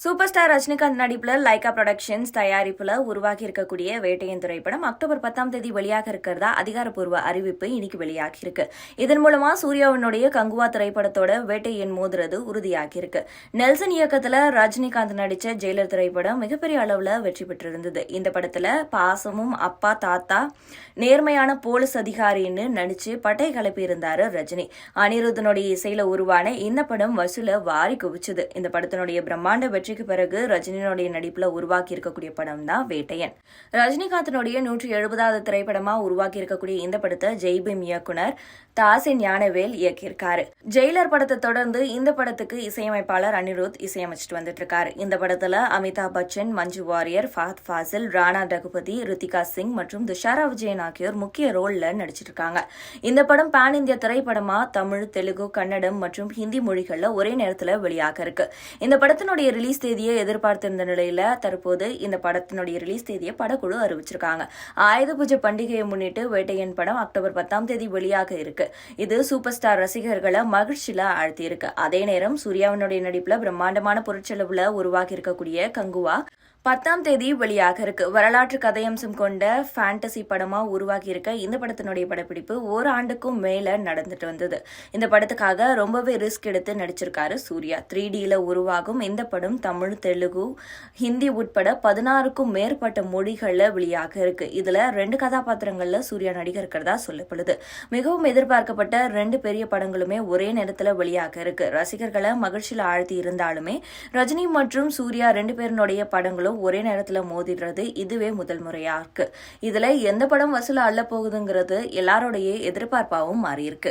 Super star Rajinikanth நடிப்புல Lyca productions தயாரிப்புல உருவாகி இருக்கக்கூடிய வேட்டையன் திரைப்படம் அக்டோபர் 10 வெளியாக இருக்கிறதா அதிகாரப்பூர்வ அறிவிப்பு இன்னைக்கு வெளியாகி இருக்கு. இதன் மூலமா சூர்யாவினுடைய கங்குவா திரைப்படத்தோட வேட்டையன் மோதுறது உறுதியாகி இருக்கு. நெல்சன் இயக்கத்துல ரஜினிகாந்த் நடிச்ச ஜெயிலர் திரைப்படம் மிகப்பெரிய அளவுல வெற்றி பெற்றிருந்தது. இந்த படத்துல பாசமும் அப்பா தாத்தா நேர்மையான போலீஸ் அதிகாரின்னு நடிச்சு பட்டை கிளப்பி இருந்தாரு ரஜினி. அனிருத்தனுடைய இசையில உருவான இந்த படம் வசூல வாரி குவிச்சது. இந்த படத்தினுடைய பிரம்மாண்ட வெற்றிக்கு பிறகு ரஜினியோடைய நடிப்புல உருவாக்கி இருக்கக்கூடிய படம் தான் வேட்டையன். ரஜினிகாந்தினுடைய 170வது திரைப்படமா உருவாக்கி இருக்கக்கூடிய இந்த படத்தை ஜெய்பீம் இயக்குனர் தாசி ஞானவேல் இயக்கியிருக்காரு. ஜெயிலர் படத்தை தொடர்ந்து இந்த படத்துக்கு இசையமைப்பாளர் அனிருத் இசையமைச்சிட்டு வந்துட்டு இருக்காரு. இந்த படத்துல அமிதாப் பச்சன், மஞ்சு வாரியர், ஃபஹத் ஃபாசில், ராணா ரகுபதி, ரித்திகா சிங் மற்றும் துஷாரா விஜயன் ஆகியோர் முக்கிய ரோல்ல நடிச்சிட்டு இருக்காங்க. இந்த படம் பேன் இந்திய திரைப்படமா தமிழ், தெலுங்கு, கன்னடம் மற்றும் ஹிந்தி மொழிகள்ல ஒரே நேரத்துல வெளியாக இருக்கு. இந்த படத்தினுடைய ரிலீஸ் தேதியை எதிர்பார்த்திருந்த நிலையில தற்போது இந்த படத்தினுடைய ரிலீஸ் தேதியை படக்குழு அறிவிச்சிருக்காங்க. ஆயுத பூஜை பண்டிகையை முன்னிட்டு வேட்டையன் படம் அக்டோபர் 10 வெளியாக இருக்கு. இது சூப்பர் ஸ்டார் ரசிகர்களை மகிழ்ச்சியில ஆழ்த்தி இருக்கு. அதே நேரம் சூர்யாவினுடைய நடிப்புல பிரம்மாண்டமான பொருட்செலவுல உருவாகி இருக்கக்கூடிய கங்குவா 10 வெளியாக இருக்கு. வரலாற்று கதையம்சம் கொண்ட ஃபேண்டசி படமா உருவாகி இருக்க இந்த படத்தினுடைய படப்பிடிப்பு ஓராண்டுக்கும் மேல நடந்துட்டு வந்தது. இந்த படத்துக்காக ரொம்பவே ரிஸ்க் எடுத்து நடிச்சிருக்காரு சூர்யா. 3Dல உருவாகும் இந்த படம் தமிழ், தெலுங்கு, ஹிந்தி உட்பட 16க்கும் மேற்பட்ட மொழிகள்ல வெளியாக இருக்கு. இதுல 2 கதாபாத்திரங்கள்ல சூர்யா நடிகர் இருக்கிறதா சொல்லப்படுது. மிகவும் எதிர்பார்க்கப்பட்ட 2 பெரிய படங்களுமே ஒரே நேரத்துல வெளியாக இருக்கு. ரசிகர்களை மகிழ்ச்சியில ஆழ்த்தி இருந்தாலுமே ரஜினி மற்றும் சூர்யா 2 பேருடைய படங்களும் ஒரே நேரத்துல மோதிடுறது இதுவே முதல் முறையா இருக்கு. இதுல எந்த படம் வசூல அள்ள போகுதுங்கிறது எல்லாரோடைய எதிர்பார்ப்பாவும் மாறி இருக்கு.